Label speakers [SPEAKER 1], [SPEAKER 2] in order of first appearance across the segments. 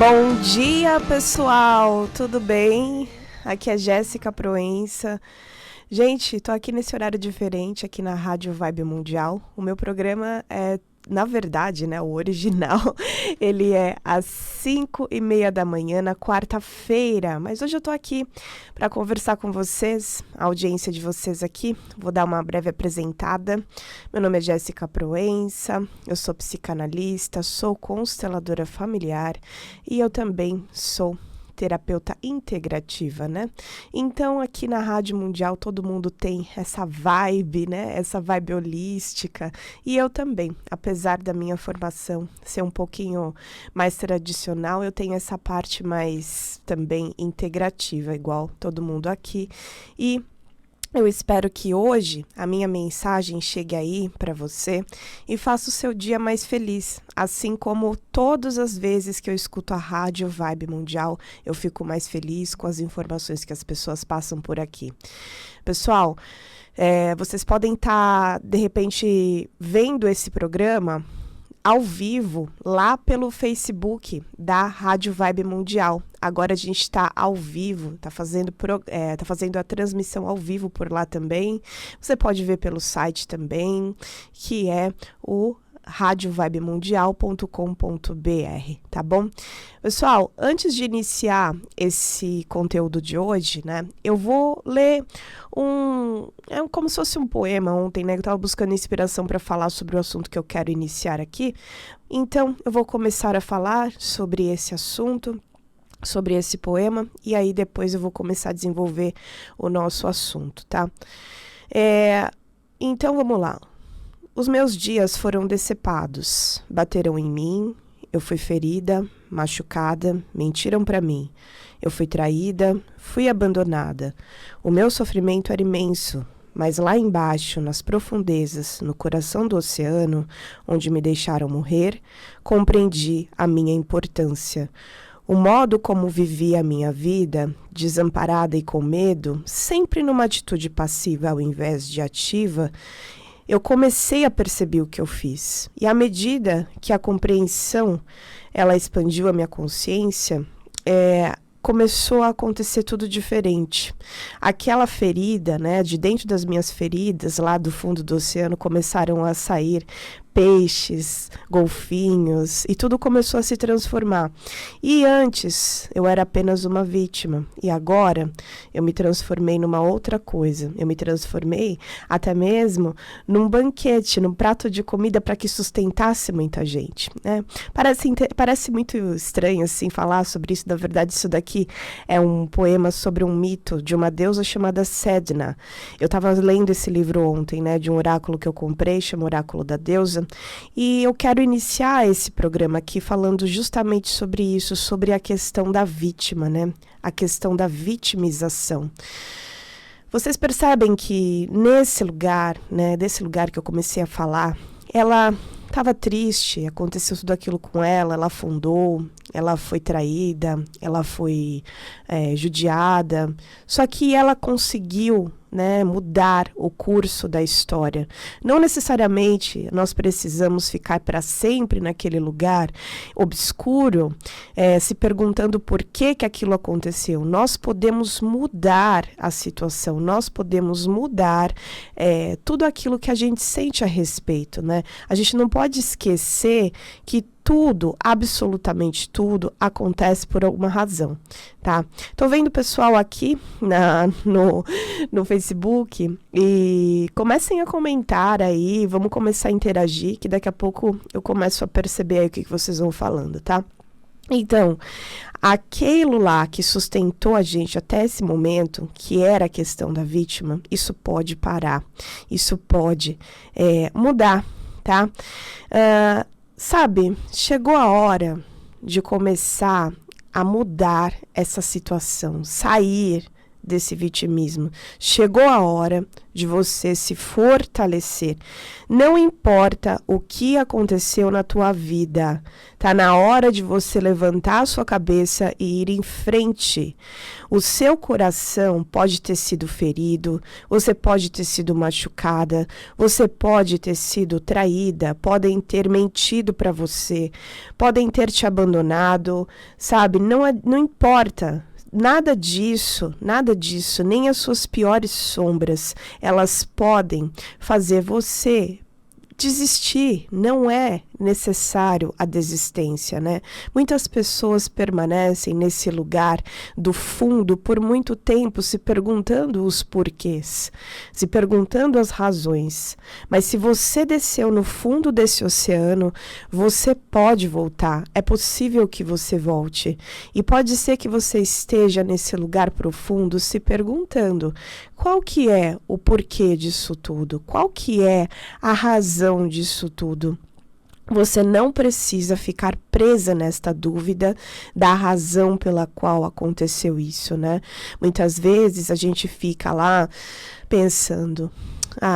[SPEAKER 1] Bom dia, pessoal! Tudo bem? Aqui é Jéssica Proença. Gente, tô aqui nesse horário diferente, aqui na Rádio Vibe Mundial. O meu programa é, na verdade, né, o original, ele é às 5h30 da manhã, na quarta-feira. Mas hoje eu tô aqui para conversar com vocês, a audiência de vocês aqui. Vou dar uma breve apresentada. Meu nome é Jéssica Proença, eu sou psicanalista, sou consteladora familiar e eu também sou terapeuta integrativa, né? Então, aqui na Rádio Mundial, todo mundo tem essa vibe, né? Essa vibe holística. E eu também, apesar da minha formação ser um pouquinho mais tradicional, eu tenho essa parte mais também integrativa, igual todo mundo aqui. E eu espero que hoje a minha mensagem chegue aí para você e faça o seu dia mais feliz. Assim como todas as vezes que eu escuto a Rádio Vibe Mundial, eu fico mais feliz com as informações que as pessoas passam por aqui. Pessoal, vocês podem estar, de repente, vendo esse programa ao vivo lá pelo Facebook da Rádio Vibe Mundial. Agora a gente está ao vivo, tá fazendo a transmissão ao vivo por lá também. Você pode ver pelo site também, que é o radiovibemundial.com.br, tá bom? Pessoal, antes de iniciar esse conteúdo de hoje, né, eu vou ler como se fosse um poema ontem, né, que eu tava buscando inspiração para falar sobre o assunto que eu quero iniciar aqui. Então, eu vou começar a falar sobre esse assunto, sobre esse poema, e aí depois eu vou começar a desenvolver o nosso assunto, tá? Então, vamos lá. Os meus dias foram decepados, bateram em mim, eu fui ferida, machucada, mentiram para mim. Eu fui traída, fui abandonada. O meu sofrimento era imenso, mas lá embaixo, nas profundezas, no coração do oceano, onde me deixaram morrer, compreendi a minha importância. O modo como vivi a minha vida, desamparada e com medo, sempre numa atitude passiva ao invés de ativa, eu comecei a perceber o que eu fiz. E à medida que a compreensão ela expandiu a minha consciência, começou a acontecer tudo diferente. Aquela ferida, né, de dentro das minhas feridas, lá do fundo do oceano, começaram a sair peixes, golfinhos, e tudo começou a se transformar. E antes eu era apenas uma vítima, e agora eu me transformei numa outra coisa. Eu me transformei até mesmo num banquete, num prato de comida para que sustentasse muita gente, né? Parece muito estranho assim falar sobre isso. Na verdade, isso daqui é um poema sobre um mito de uma deusa chamada Sedna. Eu estava lendo esse livro ontem, né, de um oráculo que eu comprei, chama Oráculo da Deusa. E eu quero iniciar esse programa aqui falando justamente sobre isso, sobre a questão da vítima, né? A questão da vitimização. Vocês percebem que nesse lugar, né, desse lugar que eu comecei a falar, ela estava triste, aconteceu tudo aquilo com ela, ela afundou, ela foi traída, ela foi judiada, só que ela conseguiu, né, mudar o curso da história. Não necessariamente nós precisamos ficar para sempre naquele lugar obscuro, se perguntando por que aquilo aconteceu. Nós podemos mudar a situação, nós podemos mudar tudo aquilo que a gente sente a respeito, né? A gente não pode esquecer que tudo, absolutamente tudo, acontece por alguma razão, tá? Tô vendo o pessoal aqui no Facebook e comecem a comentar aí, vamos começar a interagir, que daqui a pouco eu começo a perceber aí o que vocês vão falando, tá? Então, aquilo lá que sustentou a gente até esse momento, que era a questão da vítima, isso pode parar, isso pode mudar, tá? Sabe, chegou a hora de começar a mudar essa situação, sair desse vitimismo. Chegou a hora de você se fortalecer. Não importa o que aconteceu na tua vida, tá na hora de você levantar a sua cabeça e ir em frente. O seu coração pode ter sido ferido, você pode ter sido machucada, você pode ter sido traída, podem ter mentido para você, podem ter te abandonado, sabe? Não importa. Nada disso, nem as suas piores sombras, elas podem fazer você desistir. Não é necessário a desistência, né? Muitas pessoas permanecem nesse lugar do fundo por muito tempo, se perguntando os porquês, se perguntando as razões. Mas se você desceu no fundo desse oceano, você pode voltar. É possível que você volte. E pode ser que você esteja nesse lugar profundo se perguntando qual que é o porquê disso tudo? Qual que é a razão disso tudo? Você não precisa ficar presa nesta dúvida da razão pela qual aconteceu isso, né? Muitas vezes a gente fica lá pensando,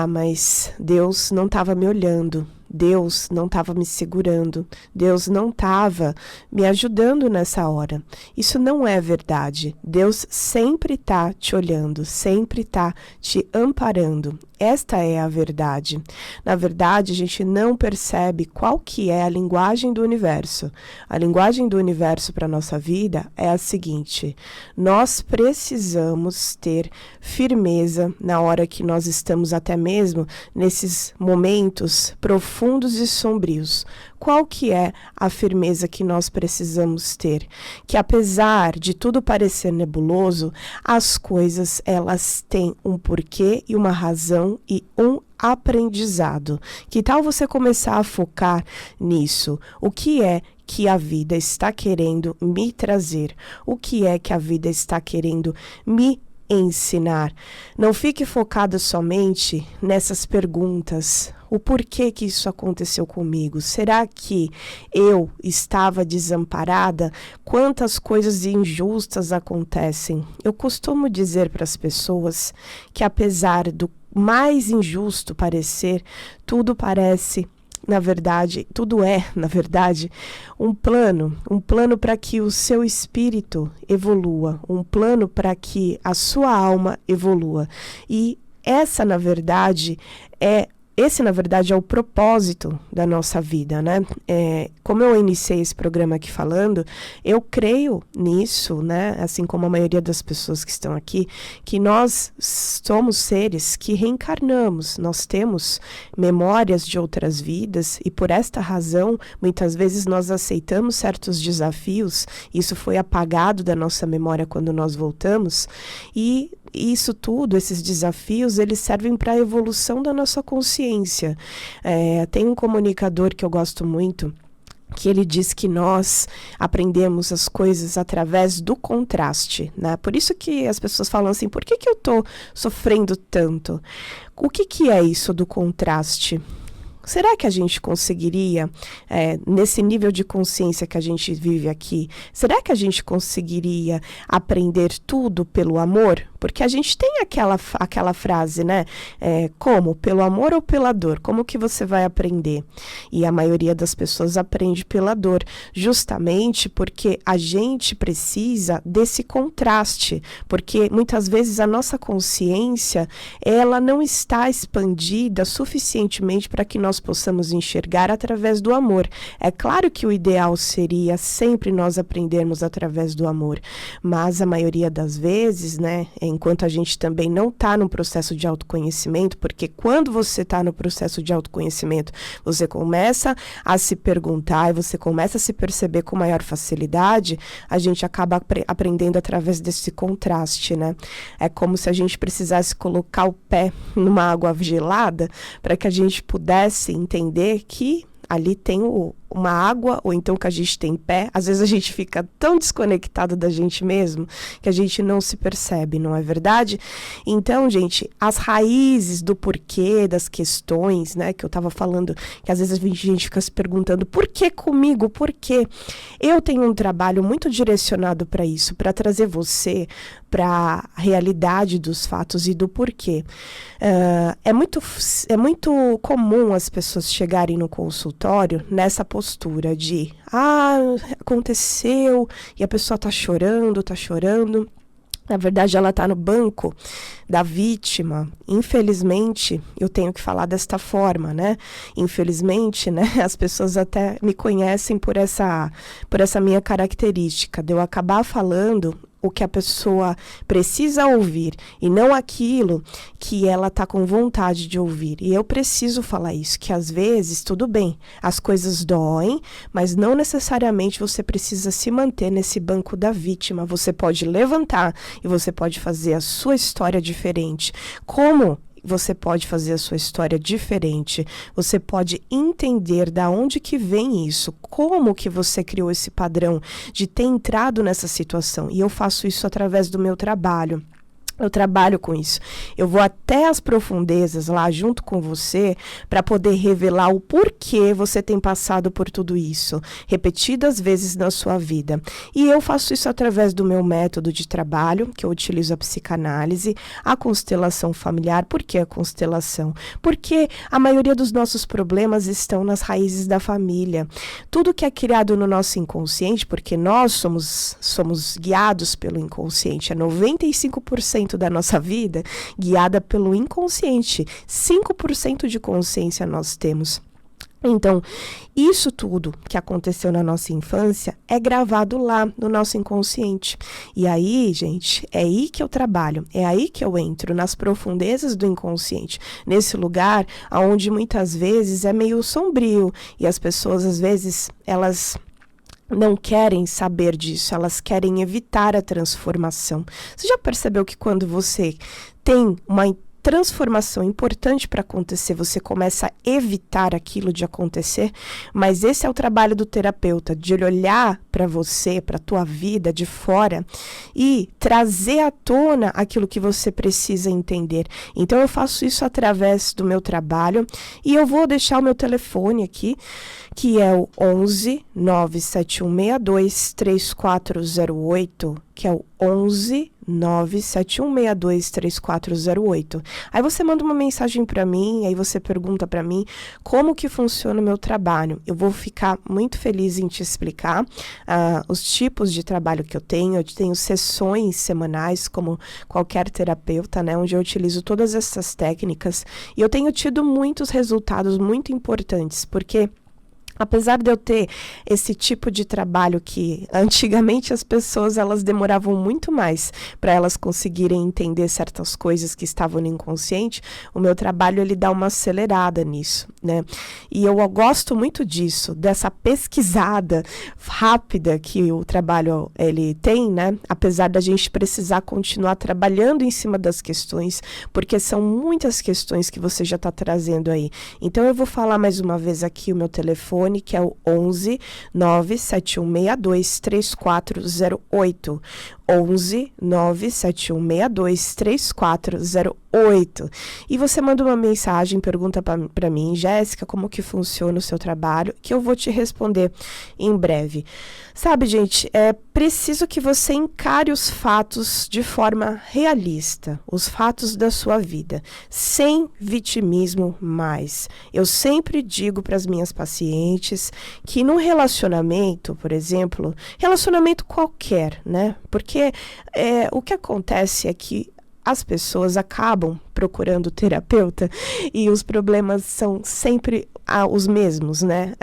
[SPEAKER 1] mas Deus não estava me olhando, Deus não estava me segurando, Deus não estava me ajudando nessa hora. Isso não é verdade. Deus sempre está te olhando, sempre está te amparando. Esta é a verdade. Na verdade, a gente não percebe qual que é a linguagem do universo. A linguagem do universo para a nossa vida é a seguinte: nós precisamos ter firmeza na hora que nós estamos até mesmo nesses momentos profundos e sombrios. Qual que é a firmeza que nós precisamos ter? Que apesar de tudo parecer nebuloso, as coisas elas têm um porquê e uma razão e um aprendizado. Que tal você começar a focar nisso? O que é que a vida está querendo me trazer? O que é que a vida está querendo me ensinar? Não fique focado somente nessas perguntas. O porquê que isso aconteceu comigo? Será que eu estava desamparada? Quantas coisas injustas acontecem? Eu costumo dizer para as pessoas que apesar do mais injusto parecer, tudo parece, na verdade, tudo é, na verdade, um plano para que o seu espírito evolua, um plano para que a sua alma evolua. E esse, na verdade, é o propósito da nossa vida, né? Como eu iniciei esse programa aqui falando, eu creio nisso, né? Assim como a maioria das pessoas que estão aqui, que nós somos seres que reencarnamos, nós temos memórias de outras vidas e por esta razão, muitas vezes nós aceitamos certos desafios, isso foi apagado da nossa memória quando nós voltamos e isso tudo, esses desafios, eles servem para a evolução da nossa consciência. Tem um comunicador que eu gosto muito, que ele diz que nós aprendemos as coisas através do contraste, né? Por isso que as pessoas falam assim, por que eu estou sofrendo tanto? O que é isso do contraste? Será que a gente conseguiria, nesse nível de consciência que a gente vive aqui, será que a gente conseguiria aprender tudo pelo amor? Porque a gente tem aquela frase, né? Como? Pelo amor ou pela dor? Como que você vai aprender? E a maioria das pessoas aprende pela dor, justamente porque a gente precisa desse contraste, porque muitas vezes a nossa consciência, ela não está expandida suficientemente para que nós possamos enxergar através do amor. É claro que o ideal seria sempre nós aprendermos através do amor, mas a maioria das vezes, né, enquanto a gente também não está no processo de autoconhecimento, porque quando você está no processo de autoconhecimento, você começa a se perguntar e você começa a se perceber com maior facilidade, a gente acaba aprendendo através desse contraste, né? É como se a gente precisasse colocar o pé numa água gelada para que a gente pudesse entender que ali tem uma água, ou então que a gente tem pé. Às vezes a gente fica tão desconectado da gente mesmo que a gente não se percebe, não é verdade? Então, gente, as raízes do porquê das questões, né, que eu tava falando, que às vezes a gente fica se perguntando, por que comigo? Por quê? Eu tenho um trabalho muito direcionado para isso, para trazer você para a realidade dos fatos e do porquê. É muito comum as pessoas chegarem no consultório nessa postura de aconteceu, e a pessoa tá chorando. Na verdade, ela está no banco da vítima. Infelizmente, eu tenho que falar desta forma, né? Infelizmente, né? As pessoas até me conhecem por essa minha característica, de eu acabar falando o que a pessoa precisa ouvir e não aquilo que ela está com vontade de ouvir. E eu preciso falar isso, que às vezes, tudo bem, as coisas doem, mas não necessariamente você precisa se manter nesse banco da vítima. Você pode levantar e você pode fazer a sua história diferente. Como você pode fazer a sua história diferente? Você pode entender da onde que vem isso, como que você criou esse padrão de ter entrado nessa situação. E eu faço isso através do meu trabalho. Eu trabalho com isso. Eu vou até as profundezas lá junto com você para poder revelar o porquê você tem passado por tudo isso, repetidas vezes na sua vida. E eu faço isso através do meu método de trabalho, que eu utilizo a psicanálise, a constelação familiar. Por que a constelação? Porque a maioria dos nossos problemas estão nas raízes da família. Tudo que é criado no nosso inconsciente, porque nós somos guiados pelo inconsciente, é 95% da nossa vida guiada pelo inconsciente. 5% de consciência nós temos. Então, isso tudo que aconteceu na nossa infância é gravado lá no nosso inconsciente. E aí, gente, é aí que eu trabalho, é aí que eu entro, nas profundezas do inconsciente, nesse lugar onde muitas vezes é meio sombrio e as pessoas, às vezes, elas não querem saber disso, elas querem evitar a transformação. Você já percebeu que quando você tem uma transformação importante para acontecer, você começa a evitar aquilo de acontecer? Mas esse é o trabalho do terapeuta, de ele olhar para você, para a tua vida de fora e trazer à tona aquilo que você precisa entender. Então eu faço isso através do meu trabalho e eu vou deixar o meu telefone aqui, que é o 11 97162 3408, que é o 11 97162 3408. Aí você manda uma mensagem para mim, aí você pergunta para mim como que funciona o meu trabalho. Eu vou ficar muito feliz em te explicar os tipos de trabalho que eu tenho. Eu tenho sessões semanais, como qualquer terapeuta, né, onde eu utilizo todas essas técnicas. E eu tenho tido muitos resultados muito importantes, porque apesar de eu ter esse tipo de trabalho que antigamente as pessoas elas demoravam muito mais para elas conseguirem entender certas coisas que estavam no inconsciente, o meu trabalho ele dá uma acelerada nisso, né? E eu gosto muito disso, dessa pesquisada rápida que o trabalho ele tem, né? Apesar da gente precisar continuar trabalhando em cima das questões, porque são muitas questões que você já está trazendo aí. Então eu vou falar mais uma vez aqui o meu telefone, que é o 11 97162 3408. 11 97162 3408. E você manda uma mensagem, pergunta para mim, Jéssica, como que funciona o seu trabalho, que eu vou te responder em breve. Sabe, gente, é preciso que você encare os fatos de forma realista, os fatos da sua vida, sem vitimismo mais. Eu sempre digo para as minhas pacientes que num relacionamento, por exemplo, relacionamento qualquer, né? Porque o que acontece é que as pessoas acabam procurando terapeuta e os problemas são sempre os mesmos, né?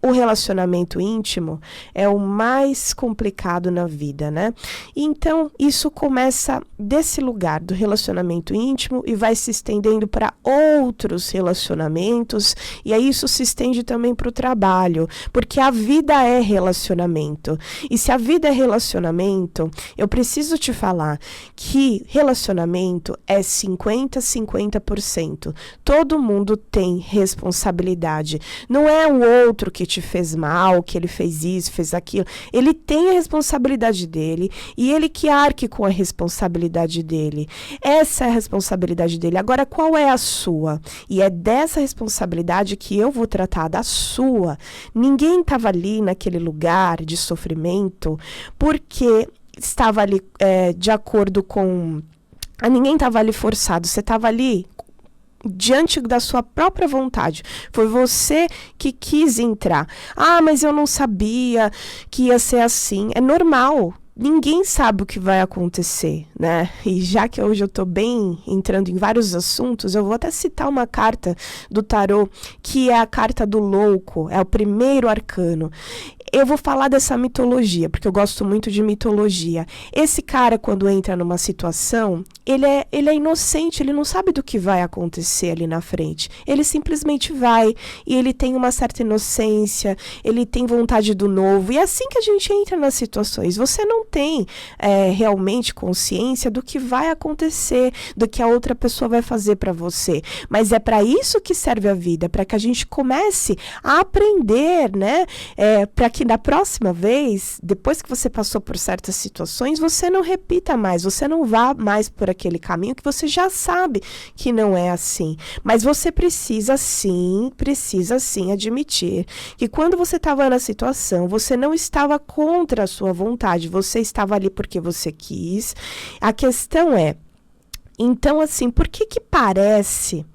[SPEAKER 1] O relacionamento íntimo é o mais complicado na vida, né? Então, isso começa desse lugar do relacionamento íntimo e vai se estendendo para outros relacionamentos, e aí isso se estende também para o trabalho, porque a vida é relacionamento. E se a vida é relacionamento, eu preciso te falar que relacionamento é 50%. Todo mundo tem responsabilidade. Não é o outro que que te fez mal, que ele fez isso, fez aquilo. Ele tem a responsabilidade dele e ele que arque com a responsabilidade dele. Essa é a responsabilidade dele. Agora, qual é a sua? E é dessa responsabilidade que eu vou tratar, da sua. Ninguém estava ali naquele lugar de sofrimento porque estava ali de acordo com... Ninguém estava ali forçado, você estava ali diante da sua própria vontade. Foi você que quis entrar. Ah, mas eu não sabia que ia ser assim. É normal. Ninguém sabe o que vai acontecer, né? E já que hoje eu tô bem entrando em vários assuntos, eu vou até citar uma carta do tarô, que é a carta do louco, é o primeiro arcano. Eu vou falar dessa mitologia, porque eu gosto muito de mitologia. Esse cara, quando entra numa situação, ele é inocente, ele não sabe do que vai acontecer ali na frente. Ele simplesmente vai, e ele tem uma certa inocência, ele tem vontade do novo. E é assim que a gente entra nas situações. Você não tem realmente consciência do que vai acontecer, do que a outra pessoa vai fazer para você. Mas é para isso que serve a vida, para que a gente comece a aprender, né? Para que da próxima vez, depois que você passou por certas situações, você não repita mais, você não vá mais por aquele caminho que você já sabe que não é assim. Mas você precisa sim admitir que quando você estava na situação, você não estava contra a sua vontade, você estava ali porque você quis. A questão é, então assim, por que parece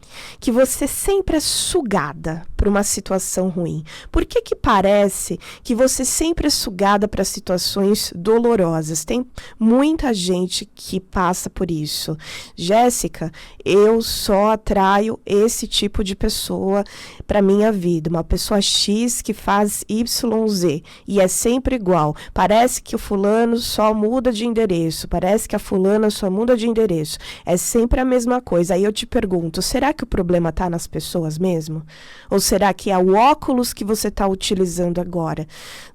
[SPEAKER 1] que você sempre é sugada para uma situação ruim? Por que parece que você sempre é sugada para situações dolorosas? Tem muita gente que passa por isso. Jéssica, eu só atraio esse tipo de pessoa para minha vida, uma pessoa X que faz YZ e é sempre igual. Parece que o fulano só muda de endereço, parece que a fulana só muda de endereço. É sempre a mesma coisa. Aí eu te pergunto, será que o problema está nas pessoas mesmo? Ou será que é o óculos que você está utilizando agora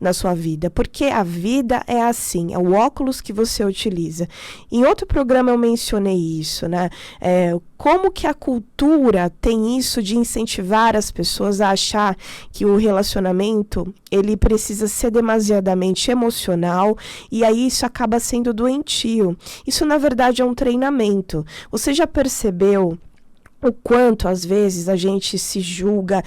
[SPEAKER 1] na sua vida? Porque a vida é assim, é o óculos que você utiliza. Em outro programa eu mencionei isso, né? Como que a cultura tem isso de incentivar as pessoas a achar que o relacionamento ele precisa ser demasiadamente emocional e aí isso acaba sendo doentio. Isso, na verdade, é um treinamento. Você já percebeu o quanto, às vezes, a gente se julga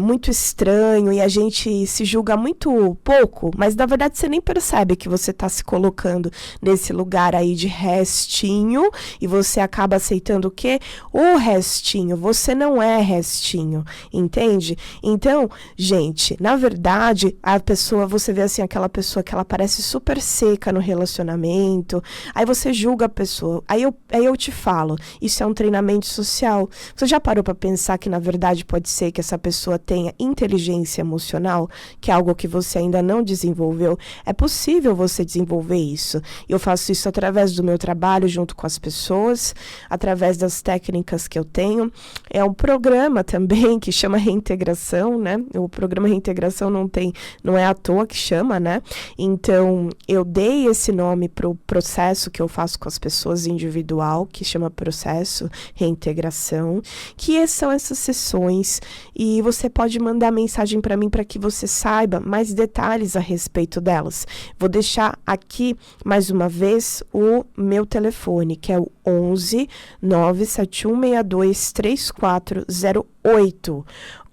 [SPEAKER 1] muito estranho e a gente se julga muito pouco, mas, na verdade, você nem percebe que você está se colocando nesse lugar aí de restinho e você acaba aceitando o quê? O restinho. Você não é restinho, entende? Então, gente, na verdade, a pessoa, você vê assim, aquela pessoa que ela parece super seca no relacionamento, aí você julga a pessoa, aí eu te falo, isso é um treinamento social. Você já parou para pensar que, na verdade, pode ser que essa pessoa tenha inteligência emocional, que é algo que você ainda não desenvolveu? É possível você desenvolver isso. Eu faço isso através do meu trabalho junto com as pessoas, através das técnicas que eu tenho. É um programa também que chama Reintegração, né? O programa Reintegração não é à toa que chama, né? Então, eu dei esse nome para o processo que eu faço com as pessoas individual, que chama Processo Reintegração, que são essas sessões, e você pode mandar mensagem para mim para que você saiba mais detalhes a respeito delas. Vou deixar aqui mais uma vez o meu telefone, que é o 11 97162 3408.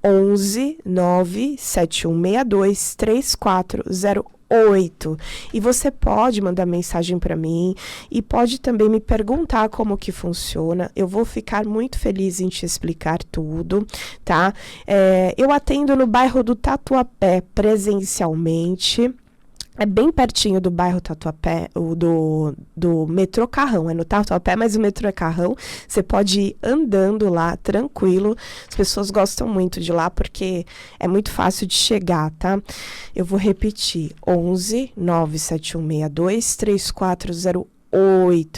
[SPEAKER 1] 11 97162 3408. E você pode mandar mensagem para mim e pode também me perguntar como que funciona. Eu vou ficar muito feliz em te explicar tudo, tá? Eu atendo no bairro do Tatuapé presencialmente. É bem pertinho do bairro Tatuapé, do metrô Carrão. É no Tatuapé, mas o metrô é Carrão. Você pode ir andando lá, tranquilo. As pessoas gostam muito de lá porque é muito fácil de chegar, tá? Eu vou repetir. 11 97162 3408.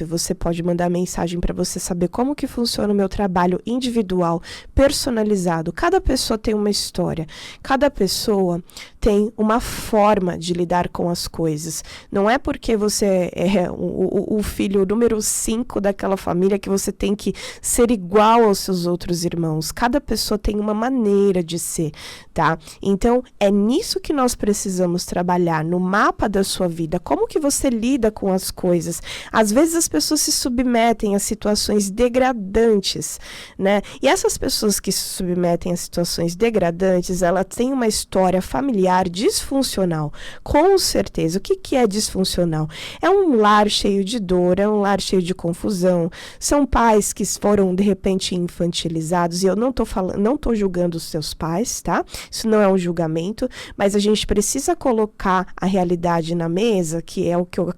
[SPEAKER 1] Você pode mandar mensagem para você saber como que funciona o meu trabalho individual, personalizado. Cada pessoa tem uma história. Cada pessoa tem uma forma de lidar com as coisas. Não é porque você é o filho número 5 daquela família que você tem que ser igual aos seus outros irmãos. Cada pessoa tem uma maneira de ser, tá? Então, é nisso que nós precisamos trabalhar, no mapa da sua vida. Como que você lida com as coisas? Às vezes as pessoas se submetem a situações degradantes, né? E essas pessoas que se submetem a situações degradantes, elas têm uma história familiar disfuncional, com certeza. O que é disfuncional? É um lar cheio de dor, é um lar cheio de confusão, são pais que foram de repente infantilizados, e eu não tô julgando os seus pais, tá? Isso não é um julgamento, mas a gente precisa colocar a realidade na mesa, que é o que eu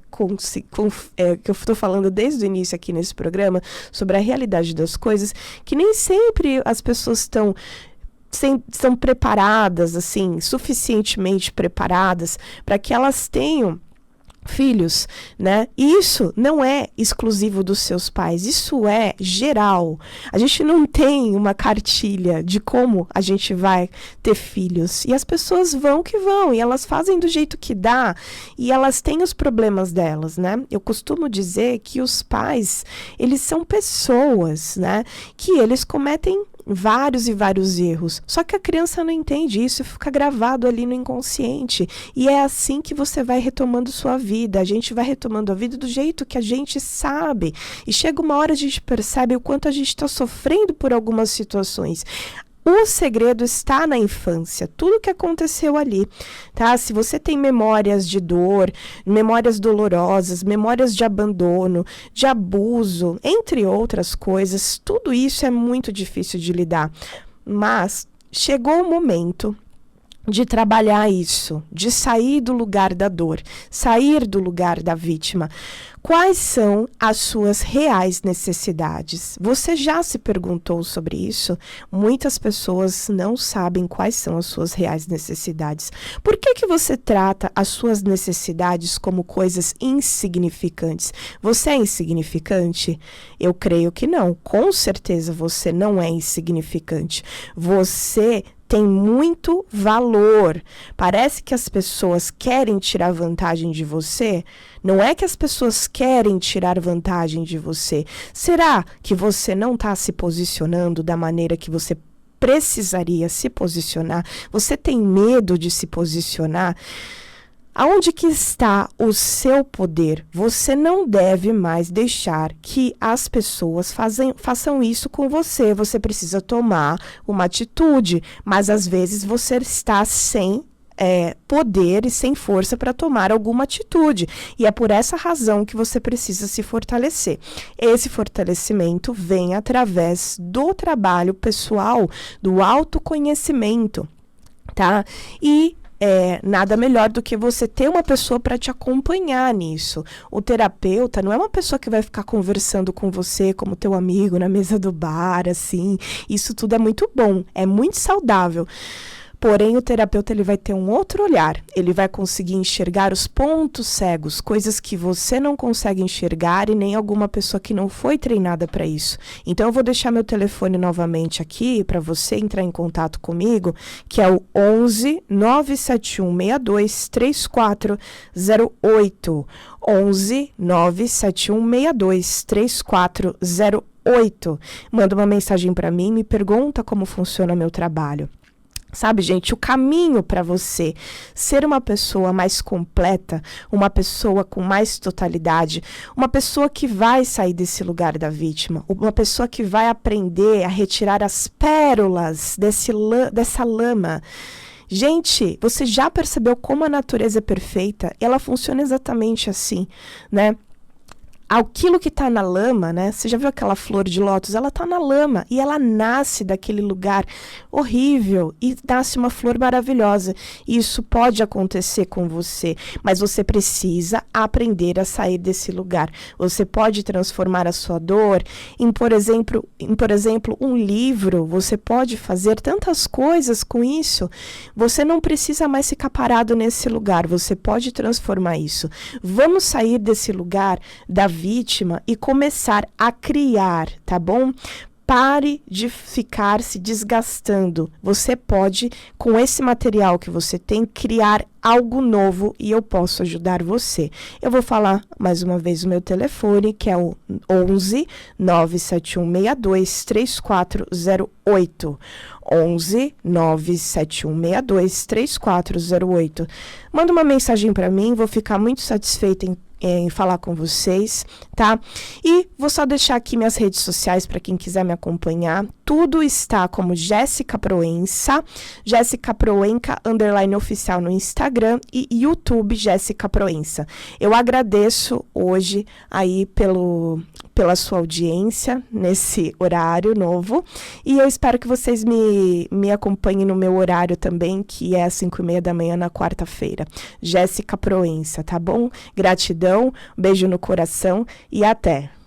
[SPEAKER 1] estou falando desde o início aqui nesse programa, sobre a realidade das coisas, que nem sempre as pessoas estão preparadas, assim, suficientemente preparadas para que elas tenham filhos, né? Isso não é exclusivo dos seus pais, isso é geral. A gente não tem uma cartilha de como a gente vai ter filhos, e as pessoas vão que vão, e elas fazem do jeito que dá, e elas têm os problemas delas, né? Eu costumo dizer que os pais, eles são pessoas, né? Que eles cometem vários e vários erros, só que a criança não entende isso, fica gravado ali no inconsciente, e é assim que você vai retomando sua vida. A gente vai retomando a vida do jeito que a gente sabe, e chega uma hora a gente percebe o quanto a gente está sofrendo por algumas situações. O segredo está na infância, tudo que aconteceu ali, tá? Se você tem memórias de dor, memórias dolorosas, memórias de abandono, de abuso, entre outras coisas, tudo isso é muito difícil de lidar. Mas chegou o momento de trabalhar isso, de sair do lugar da dor, sair do lugar da vítima. Quais são as suas reais necessidades? Você já se perguntou sobre isso? Muitas pessoas não sabem quais são as suas reais necessidades. Por que você trata as suas necessidades como coisas insignificantes? Você é insignificante? Eu creio que não. Com certeza você não é insignificante. Você tem muito valor. Parece que as pessoas querem tirar vantagem de você. Não é que as pessoas querem tirar vantagem de você. Será que você não está se posicionando da maneira que você precisaria se posicionar? Você tem medo de se posicionar? Aonde que está o seu poder? Você não deve mais deixar que as pessoas façam isso com você. Você precisa tomar uma atitude, mas às vezes você está sem poder e sem força para tomar alguma atitude. E é por essa razão que você precisa se fortalecer. Esse fortalecimento vem através do trabalho pessoal, do autoconhecimento, tá? E nada melhor do que você ter uma pessoa para te acompanhar nisso. O terapeuta não é uma pessoa que vai ficar conversando com você como teu amigo na mesa do bar, assim. Isso tudo é muito bom, é muito saudável. Porém, o terapeuta ele vai ter um outro olhar, ele vai conseguir enxergar os pontos cegos, coisas que você não consegue enxergar e nem alguma pessoa que não foi treinada para isso. Então, eu vou deixar meu telefone novamente aqui para você entrar em contato comigo, que é o 11 971 62 3408. 11 971 62 3408. Manda uma mensagem para mim, me pergunta como funciona meu trabalho. Sabe, gente, o caminho para você ser uma pessoa mais completa, uma pessoa com mais totalidade, uma pessoa que vai sair desse lugar da vítima, uma pessoa que vai aprender a retirar as pérolas dessa lama. Gente, você já percebeu como a natureza é perfeita? Ela funciona exatamente assim, né? Aquilo que está na lama, né? Você já viu aquela flor de lótus? Ela está na lama e ela nasce daquele lugar horrível e nasce uma flor maravilhosa. Isso pode acontecer com você, mas você precisa aprender a sair desse lugar. Você pode transformar a sua dor em, por exemplo, um livro. Você pode fazer tantas coisas com isso. Você não precisa mais ficar parado nesse lugar. Você pode transformar isso. Vamos sair desse lugar da vítima e começar a criar, tá bom? Pare de ficar se desgastando. Você pode, com esse material que você tem, criar algo novo e eu posso ajudar você. Eu vou falar mais uma vez o meu telefone, que é o 11 97162 3408. 11 97162 3408. Manda uma mensagem para mim, vou ficar muito satisfeita em falar com vocês, tá? E vou só deixar aqui minhas redes sociais para quem quiser me acompanhar. Tudo está como Jéssica Proença, Jéssica Proenca _oficial no Instagram e YouTube Jéssica Proença. Eu agradeço hoje aí pela sua audiência nesse horário novo e eu espero que vocês me acompanhem no meu horário também, que é às 5:30 da manhã na quarta-feira. Jéssica Proença, tá bom? Gratidão, beijo no coração e até!